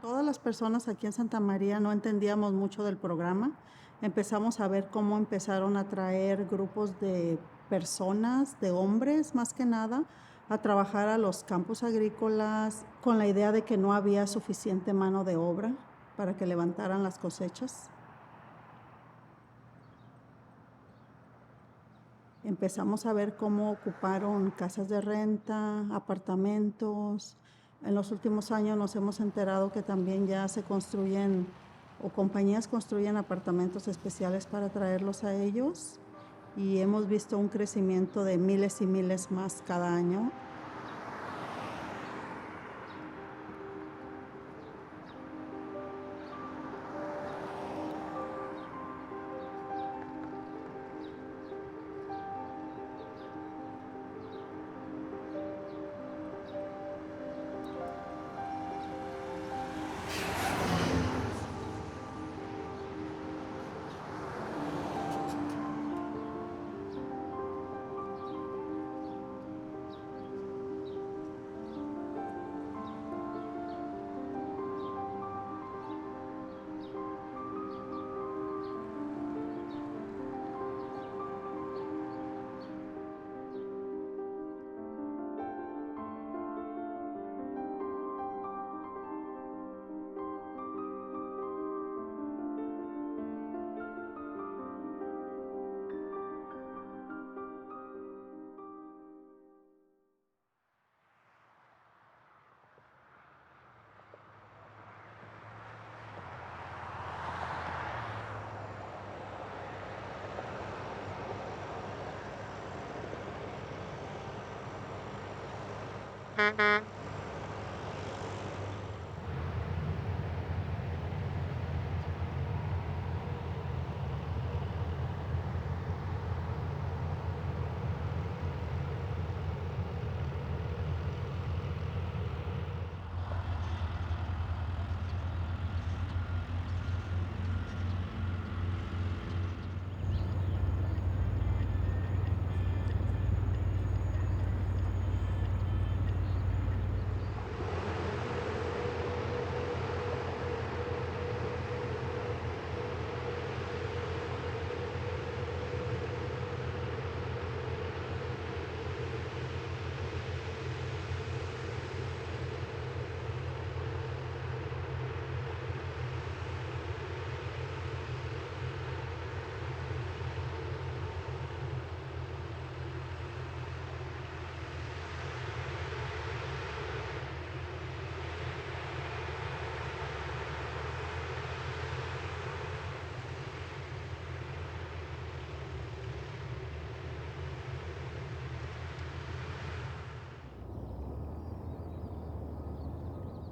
Todas las personas aquí en Santa María no entendíamos mucho del programa. Empezamos a ver cómo empezaron a traer grupos de personas, de hombres más que nada, a trabajar a los campos agrícolas con la idea de que no había suficiente mano de obra para que levantaran las cosechas. Empezamos a ver cómo ocuparon casas de renta, apartamentos. En los últimos años nos hemos enterado que también ya se construyen o compañías construyen apartamentos especiales para traerlos a ellos y hemos visto un crecimiento de miles y miles más cada año.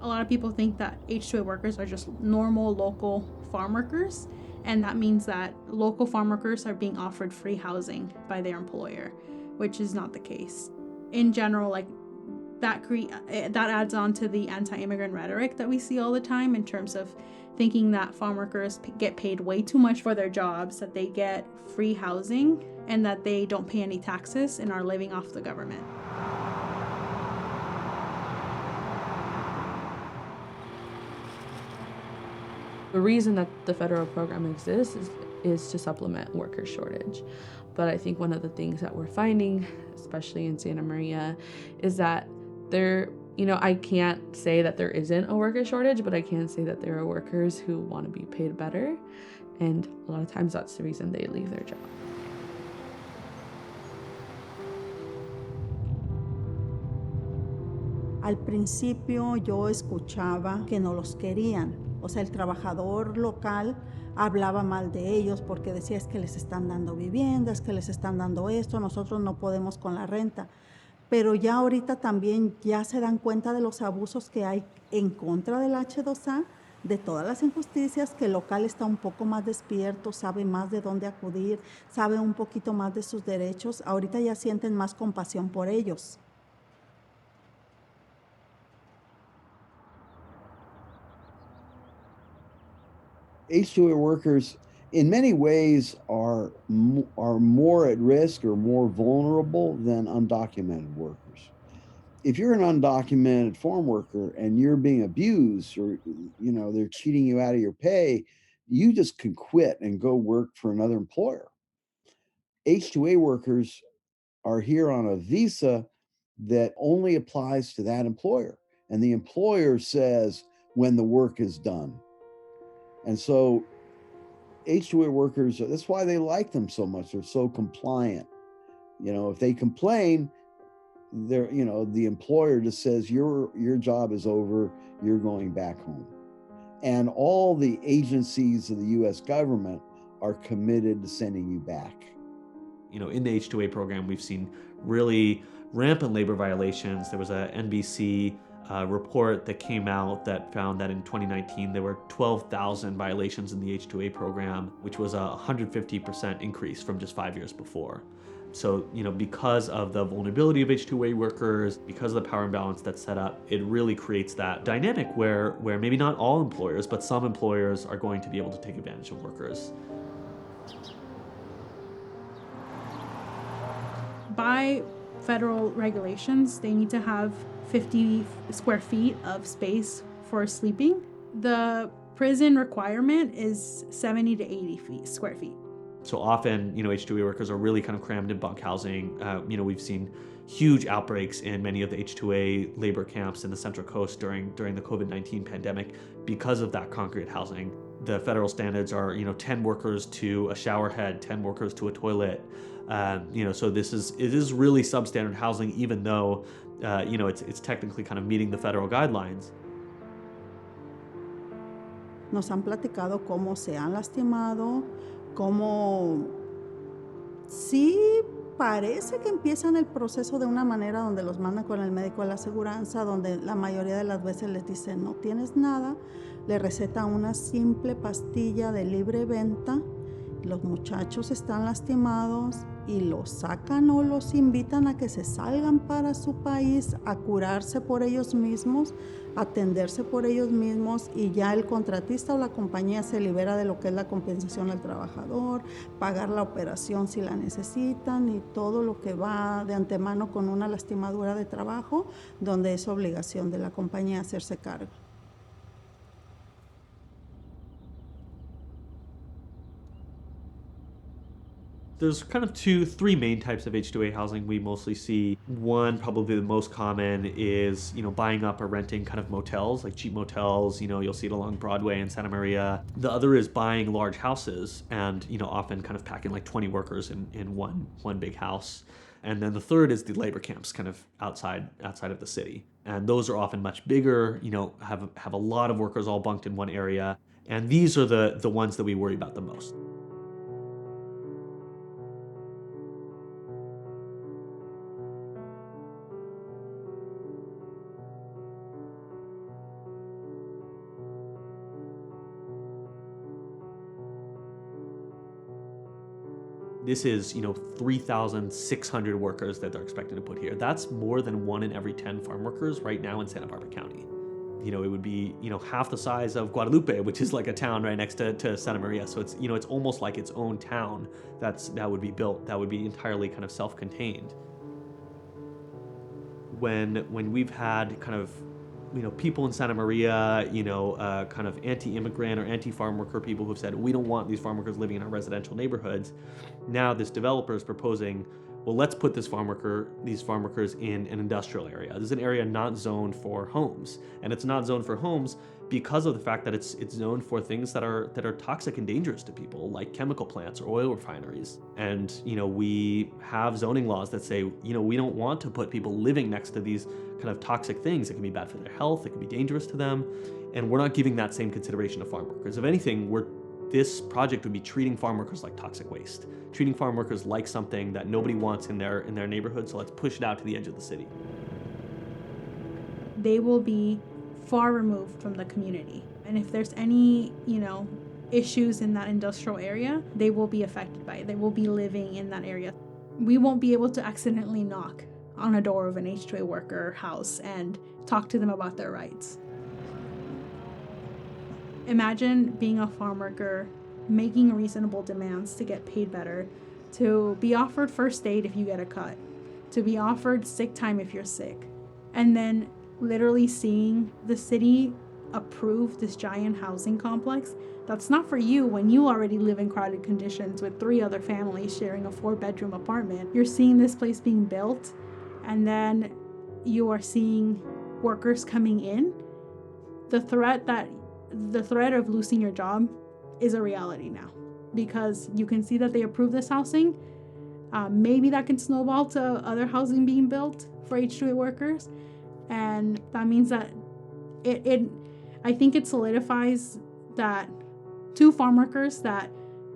A lot of people think that H2A workers are just normal local farm workers, and that means that local farm workers are being offered free housing by their employer, which is not the case. In general, like that adds on to the anti-immigrant rhetoric that we see all the time in terms of thinking that farm workers get paid way too much for their jobs, that they get free housing, and that they don't pay any taxes and are living off the government. The reason that the federal program exists is to supplement worker shortage. But I think one of the things that we're finding, especially in Santa Maria, is that I can't say that there isn't a worker shortage, but I can say that there are workers who want to be paid better. And a lot of times that's the reason they leave their job. Al principio yo escuchaba que no los querían, o sea, el trabajador local hablaba mal de ellos porque decía es que les están dando viviendas, que les están dando esto, nosotros no podemos con la renta. Pero ya ahorita también ya se dan cuenta de los abusos que hay en contra del H2A, de todas las injusticias, que el local está un poco más despierto, sabe más de dónde acudir, sabe un poquito más de sus derechos, ahorita ya sienten más compasión por ellos. H2A workers, in many ways, are more at risk or more vulnerable than undocumented workers. if you're an undocumented farm worker and you're being abused or they're cheating you out of your pay, you just can quit and go work for another employer. H-2A workers are here on a visa that only applies to that employer, and the employer says when the work is done. And so H-2A workers, that's why they like them so much. They're so compliant. If they complain, the employer just says your job is over, you're going back home. And all the agencies of the US government are committed to sending you back. In the H-2A program, we've seen really rampant labor violations. There was a NBC report that came out that found that in 2019 there were 12,000 violations in the H-2A program, which was a 150% increase from just 5 years before. So, because of the vulnerability of H-2A workers, because of the power imbalance that's set up, it really creates that dynamic where maybe not all employers, but some employers are going to be able to take advantage of workers. By federal regulations, they need to have 50 square feet of space for sleeping. The prison requirement is 70 to 80 square feet. So often, H-2A workers are really kind of crammed in bunk housing. We've seen huge outbreaks in many of the H-2A labor camps in the Central Coast during the COVID-19 pandemic because of that concrete housing. The federal standards are, 10 workers to a shower head, 10 workers to a toilet. So it is really substandard housing, even though, it's technically kind of meeting the federal guidelines. Nos han platicado cómo se han lastimado, cómo sí parece que empiezan el proceso de una manera donde los mandan con el médico de la aseguranza, donde la mayoría de las veces les dicen no tienes nada, le receta una simple pastilla de libre venta, los muchachos están lastimados y los sacan o los invitan a que se salgan para su país a curarse por ellos mismos, atenderse por ellos mismos, y ya el contratista o la compañía se libera de lo que es la compensación al trabajador, pagar la operación si la necesitan y todo lo que va de antemano con una lastimadura de trabajo, donde es obligación de la compañía hacerse cargo. There's kind of three main types of H-2A housing we mostly see. One, probably the most common, is, buying up or renting kind of motels, like cheap motels. You'll see it along Broadway in Santa Maria. The other is buying large houses and, often kind of packing like 20 workers in one big house. And then the third is the labor camps kind of outside of the city. And those are often much bigger, have a lot of workers all bunked in one area. And these are the ones that we worry about the most. This is, 3,600 workers that they're expected to put here. That's more than 1 in every 10 farm workers right now in Santa Barbara County. It would be, half the size of Guadalupe, which is like a town right next to Santa Maria. So it's, it's almost like its own town that would be built, that would be entirely kind of self-contained. When we've had kind of, people in Santa Maria, kind of anti-immigrant or anti-farm worker people who've said, we don't want these farm workers living in our residential neighborhoods. Now this developer is proposing, well, let's put these farm workers in an industrial area. This is an area not zoned for homes. And it's not zoned for homes because of the fact that it's zoned for things that are toxic and dangerous to people, like chemical plants or oil refineries. And, we have zoning laws that say, we don't want to put people living next to these kind of toxic things. It can be bad for their health, it can be dangerous to them. And we're not giving that same consideration to farm workers. If anything, this project would be treating farm workers like toxic waste, treating farm workers like something that nobody wants in their neighborhood, so let's push it out to the edge of the city. They will be far removed from the community. And if there's any, issues in that industrial area, they will be affected by it. They will be living in that area. We won't be able to accidentally knock on a door of an H-2A worker house and talk to them about their rights. Imagine being a farm worker, making reasonable demands to get paid better, to be offered first aid if you get a cut, to be offered sick time if you're sick, and then literally seeing the city approve this giant housing complex that's not for you when you already live in crowded conditions with 3 other families sharing a 4-bedroom apartment. You're seeing this place being built, and then you are seeing workers coming in. The threat of losing your job is a reality now, because you can see that they approve this housing. Maybe that can snowball to other housing being built for H2A workers, and that means that it I think it solidifies that to farm workers that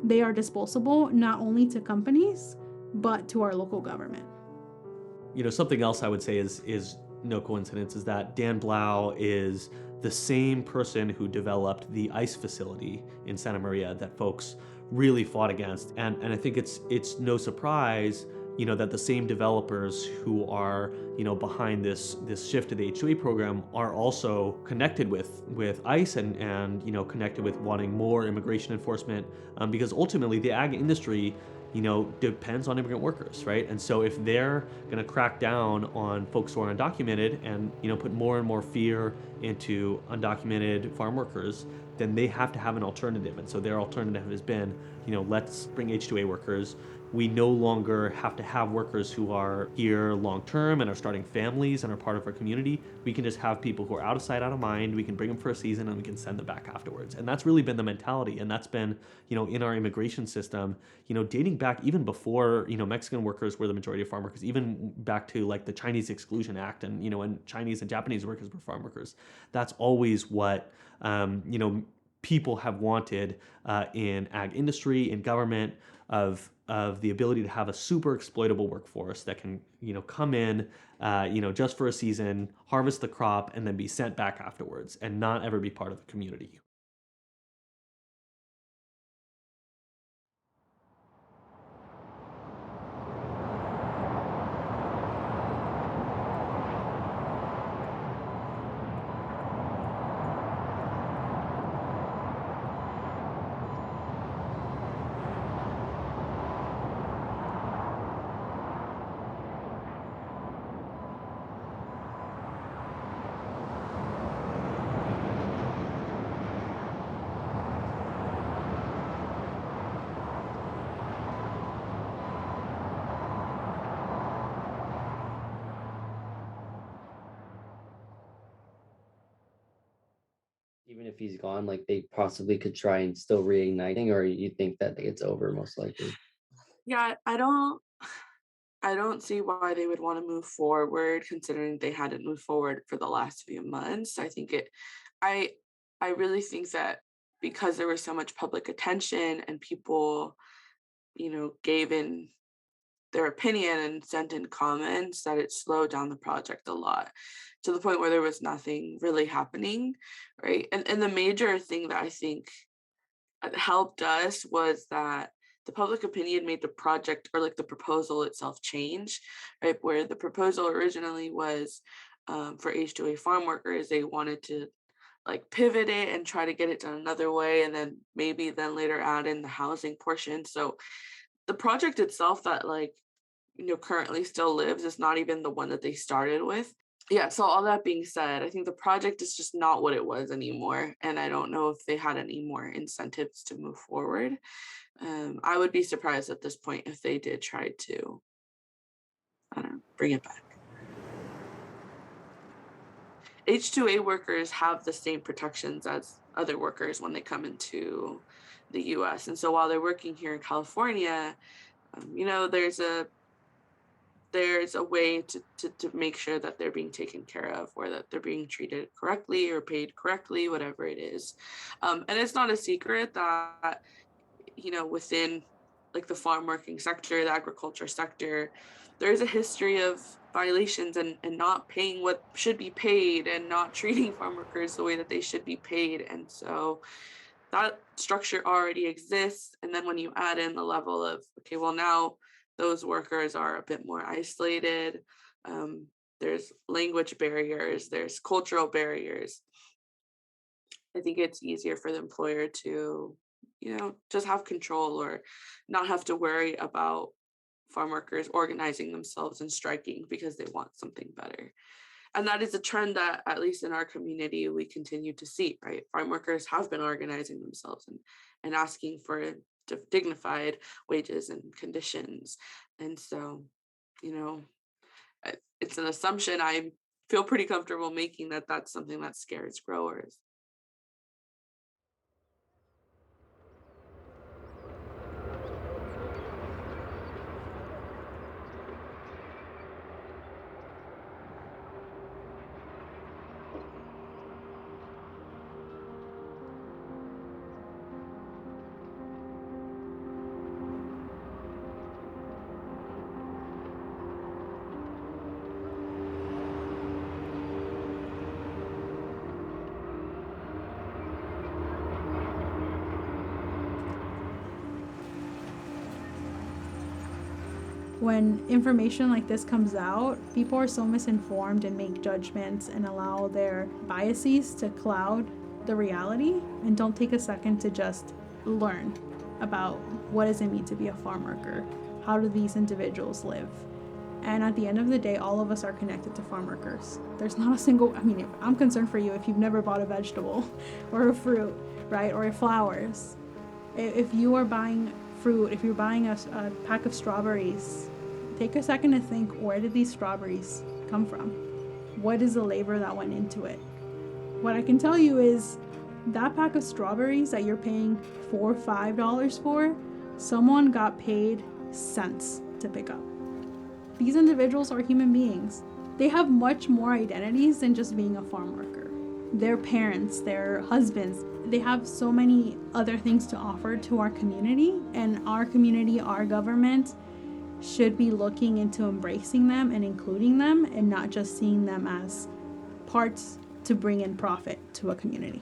they are disposable, not only to companies but to our local government. Something else I would say is no coincidence is that Dan Blau is the same person who developed the ICE facility in Santa Maria that folks really fought against, and I think it's no surprise that the same developers who are behind this shift to the H2A program are also connected with ICE and connected with wanting more immigration enforcement, because ultimately the ag industry depends on immigrant workers, right? And so if they're going to crack down on folks who are undocumented and put more and more fear into undocumented farm workers, then they have to have an alternative. And so their alternative has been, let's bring H2A workers. We no longer have to have workers who are here long term and are starting families and are part of our community. We can just have people who are out of sight, out of mind. We can bring them for a season and we can send them back afterwards. And that's really been the mentality. And that's been, in our immigration system, dating back even before, Mexican workers were the majority of farm workers, even back to like the Chinese Exclusion Act and, and Chinese and Japanese workers were farm workers. That's always what, people have wanted in ag industry, in government, of the ability to have a super exploitable workforce that can come in just for a season, harvest the crop, and then be sent back afterwards and not ever be part of the community. Even if he's gone, like they possibly could try and still reigniting, or you think that it's over most likely? Yeah, I don't see why they would want to move forward considering they hadn't moved forward for the last few months. I I really think that because there was so much public attention and people, gave in their opinion and sent in comments that it slowed down the project a lot to the point where there was nothing really happening, right? And the major thing that I think helped us was that the public opinion made the project or like the proposal itself change, right? Where the proposal originally was for H2A farm workers, they wanted to like pivot it and try to get it done another way, and then maybe then later add in the housing portion. So the project itself that currently still lives is not even the one that they started with. Yeah, so all that being said, I think the project is just not what it was anymore, and I don't know if they had any more incentives to move forward. I would be surprised at this point if they did try to, I don't know, bring it back. H2A workers have the same protections as other workers when they come into the US. And so while they're working here in California, there's a way to make sure that they're being taken care of or that they're being treated correctly or paid correctly, whatever it is. And it's not a secret that, within like the farm working sector, the agriculture sector, there's a history of violations and not paying what should be paid and not treating farm workers the way that they should be paid. And so that structure already exists. And then when you add in the level of, okay, well, now those workers are a bit more isolated. Um, there's language barriers, there's cultural barriers. I think it's easier for the employer to, just have control or not have to worry about farm workers organizing themselves and striking because they want something better. And that is a trend that, at least in our community, we continue to see, right? Farm workers have been organizing themselves and asking for dignified wages and conditions. And so, you know, it's an assumption I feel pretty comfortable making, that that's something that scares growers. When information like this comes out, people are so misinformed and make judgments and allow their biases to cloud the reality, and don't take a second to just learn about what does it mean to be a farm worker? How do these individuals live? And at the end of the day, all of us are connected to farm workers. There's not a single, if I'm concerned for you if you've never bought a vegetable or a fruit, right? Or flowers. If you are buying fruit, if you're buying a pack of strawberries, take a second to think, where did these strawberries come from? What is the labor that went into it? What I can tell you is that pack of strawberries that you're paying $4 or $5 for, someone got paid cents to pick up. These individuals are human beings. They have much more identities than just being a farm worker. Their parents, their husbands, they have so many other things to offer to our community, and our community, our government, should be looking into embracing them and including them, and not just seeing them as parts to bring in profit to a community.